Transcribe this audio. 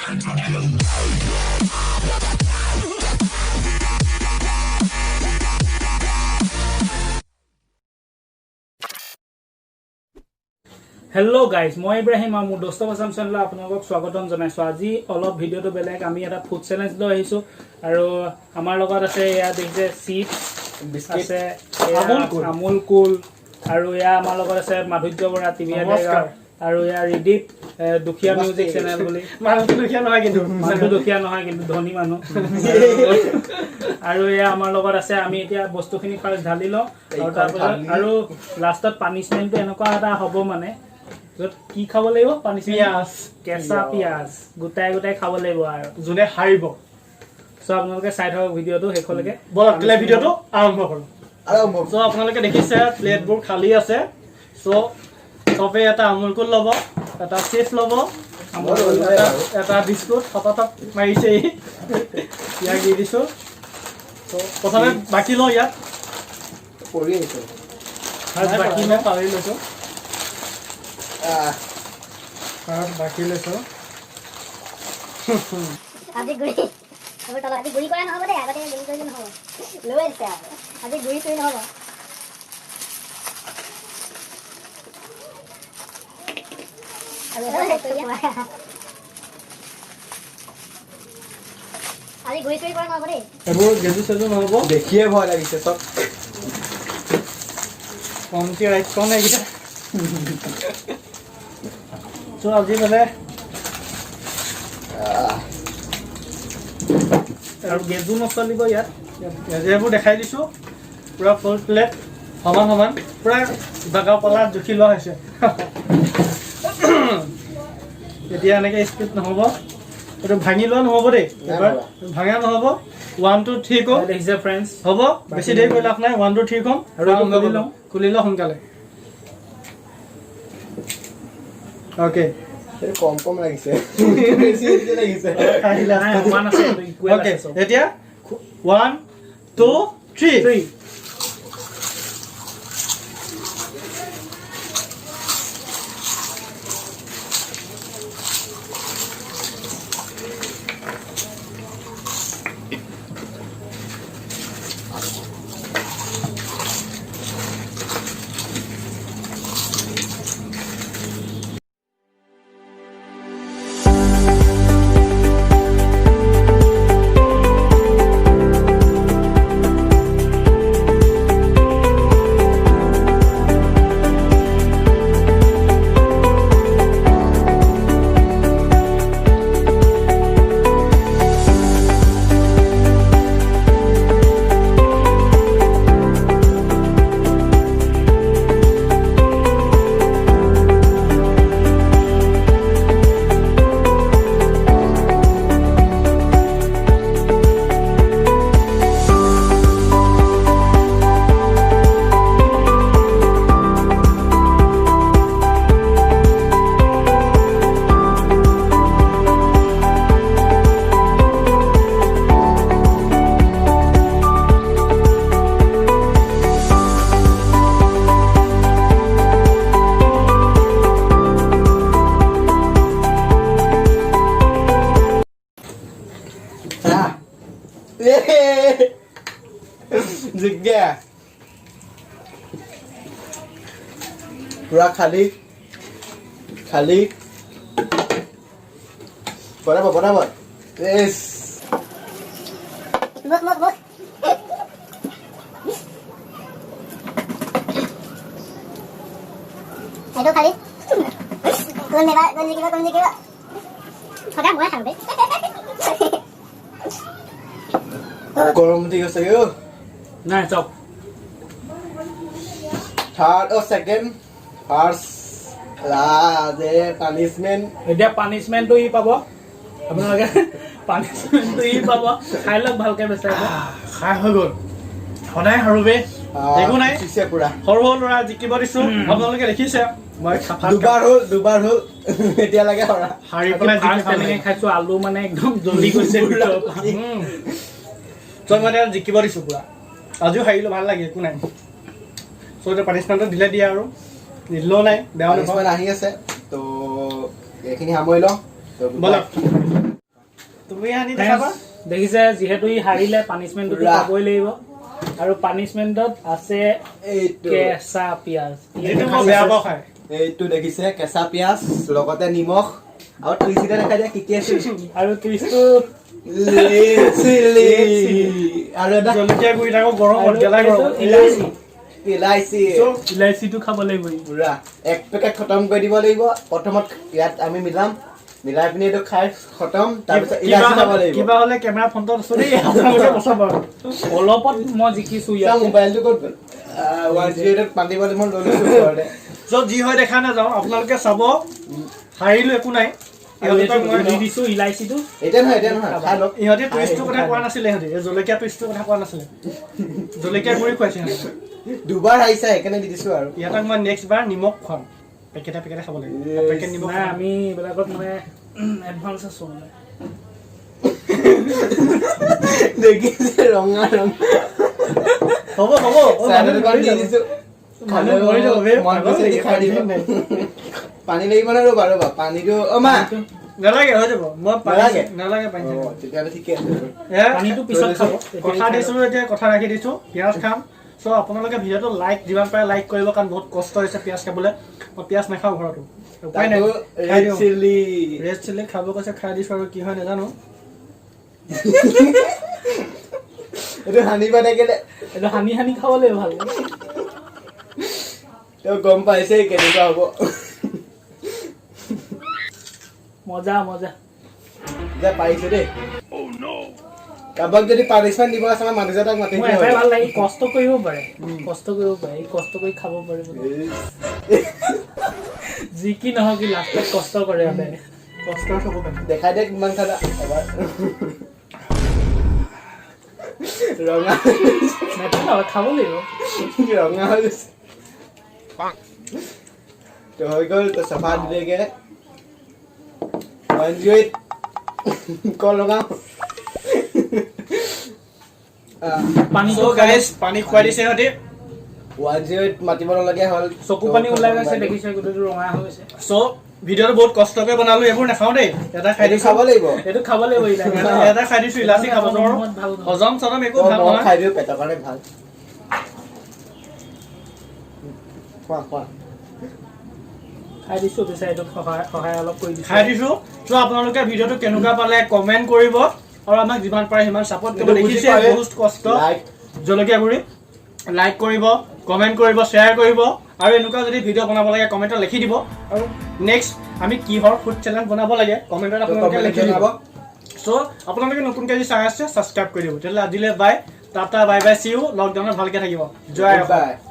Hello guys मैं इब्राहिम और मोर दोस्त आसाम चैनल आपलोक स्वागतम जनाइছো। আজি অলপ ভিডিওটো বেলেগ আমি এটা ফুড চ্যালেঞ্জ লৈ আহিছো আৰু আমাৰ লগত আছে ইয়া দেখিছে চিপছ বিস্কিট আছে আমুল কুল আৰু ইয়া আমাৰ লগত আছে মাধুৰ্য বৰা টিভি আৰু ইয়া ৰিদীপ দুখিয়া মিউজিক চেনেল বুলি মানুহ দুখিয়া নহয় কিন্তু ধনী মানুহ আৰু ইয়া আমাৰ লগত আছে। আমি এতিয়া বস্তুখিনি ফাৰ্ষ্ট ঢালি লওঁ আৰু তাৰপিছত আৰু লাষ্টত পানিশমেন্টটো এনেকুৱা এটা হ'ব মানে কি খাব লাগিব পানি পিয়াজ কেঁচা পিয়াজ গুটাই গুটাই খাব লাগিব আৰু যোনে হাৰিব সো আপোনালোকে চাই থাকক ভিডিওটো শেষলৈকে। বল প্লে ভিডিওটো আৰম্ভ কৰো। সো আপোনালোকে দেখিছে প্লেটবোৰ খালি আছে। সো সবে এটা আমুল কুল ল'ব, এটা চিপছ ল'ব, এটা বিস্কুট হঠাৎ মাৰিছে ইয়াক দি দিছো। সো প্ৰথমে বাকি লওঁ ইয়াত পৰি আহিছে বাকি মই পাৰি লৈছো বাকি লৈছো আজি গুৰি আৰু তলত আজি গুৰি কৰা নহব দে আগতে গুৰি কৰি নহব লৈ আছে আজি গুৰি কৰি নহব আৰু আজি গুৰি কৰি কৰা নহব দে এবোৰ গেজু সেজু নহব দেখিয়ে ভয় লাগিছে সব কমটি ৰাইট কোন এইটা তো আজি মানে আৰু গেজু নচলিব ইয়াত যেবোৰ দেখাই দিছো পুৰা ফুল প্লেট সমান সমান পুৰা বাগা পলা জুখি লোৱা হৈছে। এতিয়া এনেকৈ স্পীড নহ'ব, এইটো ভাঙি লোৱা নহ'ব দেই, এবাৰ ভাঙা নহ'ব। 1 2 3 কম দেখিছে ফ্ৰেণ্ডছ হ'ব, বেছি দেৰি কৰি লাভ নাই। 1 2 3 কম আৰু খুলি লওঁ সোনকালে। ওকে কম কম লাগিছে বেছি বেছি লাগিছে ওকে এতিয়া 1 2 3 জিগ गया पूरा खाली खाली बराबर यस बस हेलो खाली कौन जीकेगा फटा हुआ है बे गरम ठीक আছে ও নাই চক থার্ড ও সেকেন্ড ফার্স্ট দে পানিশমেন্ট এতিয়া পানিশমেন্টটো ই পাব আপোনালোকে পানিশমেন্টটো ই পাব খাই লওক ভালকে বেচাইব খাই হৈ গ'ল সদায় হাৰুবে একো নাই পিছে পুৰা সৰু ল'ৰা জিকিব দিছো আপোনালোকে দেখিছে মই দুবাৰ হল এতিয়া লাগে হৰা হাৰি পেলাই জিকি খাইছো আলু মানে একদম জ্বলি গৈছে তই মানে জিকিব দিছো পুৰা আজিও হাৰিলো ভাল লাগে একো নাই। সো এটা পানিশমেন্ট দিলে দিয়া আৰু নিদিলেও নাই বেয়া পানিশমেন্ট আহি আছে তো এইখিনি সামৰি লওঁ ব'লক। তুমি আনি দেখাবা দেখিছে যিহেতু ই হাৰিলে পানিশমেণ্টটো পাবই লাগিব আৰু পানিশমেণ্টত আছে এইটো কেঁচা পিয়াজ এইটো মই বেয়া পাওঁ খাই এইটো দেখিছে কেঁচা পিয়াজ লগতে নিমখ আৰু টুইচিটা দেখাই দিয়া কি কি আছে আৰু টুইষ্টটো চিলি আৰু এটা জলকীয়া গুৰি থাকো গৰম গেলাই গৰম ইলাচি ইলাইচি ইলাচিটো খাব লাগিব পুৰা এক পেকেট খতম কৰি দিব লাগিব প্ৰথমত ইয়াত আমি মিলাই পিনি এইটো খাই খতম তাৰপিছত ইলাচি খাব লাগিব কিবা হলে কেমেৰা ফোনটো আছে দেই আপোনালোকে বচাব আৰু অলপত মই জিকিছো ইয়াত মোবাইলটো ক'ত গ'ল 108 পাতি পাতি মই লৈ লৈছো ঘৰতে য'ত যি হয় দেখা নাযাওঁ আপোনালোকে চাব হাৰিলো একো নাই দি দিছো ইলাচিটো এতিয়া নহয় খাই লওক ইহঁতে টুইষ্টটোৰ কথা কোৱা নাছিলে ইহঁতে এই জলকীয়া টুইষ্টটোৰ কথা কোৱা নাছিলে জলকীয়া গুৰি খুৱাইছে ইহঁতে দুবাৰ আহিছে সেইকাৰণে দি দিছো আৰু ইহঁতক মই নেক্সট বাৰ নিমখ খুৱাম পেকেটে খাব লাগিব পেকেট নিমখ নাই আমি এইবিলাকত মানে এডভান্স আছো মানে দেখিছে ৰঙা হ'ব দি দিছো মানুহ ধৰি যাব বে মন গৈছে দি খাই দিব পানী লাগিব নে ৰ'বা পানীটো অ' মা নালাগে হৈ যাব মই নালাগে? নালাগে পানী অ' তেতিয়াহ'লে ঠিকে আছে পানীটো পিছত খাব কথা দিছো এতিয়া কথা ৰাখি দিছো পিঁয়াজ খাম চ' আপোনালোকে ভিডিঅ'টো লাইক যিমান পাৰে লাইক কৰিব কাৰণ বহুত কষ্ট হৈছে পিঁয়াজ খাবলৈ মই পিঁয়াজ নাখাওঁ ঘৰতো উপায় নাই খাই দিওঁ ৰেড চিলি খাব কৈছে খাই দিছো আৰু কি হয় নাজানো এইটো সানিবা থাকিলে এইটো সানি খাব লাগিব ভাল তেওঁ গম পাইছে কেনেকুৱা হ'ব মজা যে পাৰিছে দেই কাৰোবাক যদি পানিচমেণ্ট দিব আছে আমাৰ মানুহজনক মাতি মই এটাই ভাল লাগে কষ্ট কৰিব পাৰে কষ্ট কৰি খাব পাৰে যি কি নহওক লাষ্টত কষ্ট কৰে কষ্ট হ'ব পাৰে দেখাই দে কিমান খালা এবাৰ ৰঙা খাব লাগিব ৰঙা হৈ গৈছে তো হৈ গ'ল তো চাফা দিলেগে 108 কল লগাও পানীটো গাইজ পানী খুৱাই দিছে সিহঁতি 108 মাতিব নলগীয়া হ'ল চকু পানী ওলাই গৈছে দেখিছে গোটেইটো ৰঙা হৈ গৈছে চ' ভিডিঅ'টো বহুত কষ্টকৈ বনালো এইবোৰ নাখাওঁ দেই এটা খাই দিছো খাব লাগিব এইটো খাব লাগিব এটা খাই দিছো ইলাচি খাব নোৱাৰো হজম চজম একো ভাল মই নহয় খাই দিওঁ পেটৰ কাৰণে ভাল খোৱা খাই দিছো বিচাৰিটোত সহায় অলপ কৰি দিছো খাই দিছো চ' আপোনালোকে ভিডিঅ'টো কেনেকুৱা পালে কমেণ্ট কৰিব আৰু আমাক যিমান পাৰে সিমান ছাপোৰ্ট কৰিব দেখিছে বহুত কষ্ট জলকীয়া গুৰি লাইক কৰিব কমেণ্ট কৰিব শ্বেয়াৰ কৰিব আৰু এনেকুৱা যদি ভিডিঅ' বনাব লাগে কমেণ্টত লিখি দিব আৰু নেক্সট আমি কিহৰ ফুড চেলেঞ্জ বনাব লাগে কমেণ্টত আপোনালোকে লিখি দিব চ' আপোনালোকে নতুনকৈ যদি চাই আছে ছাবস্ক্ৰাইব কৰি দিব তেতিয়াহ'লে আজিলৈ bye tata bye bye see you লকডাউনত ভালকৈ থাকিব জয় অসম।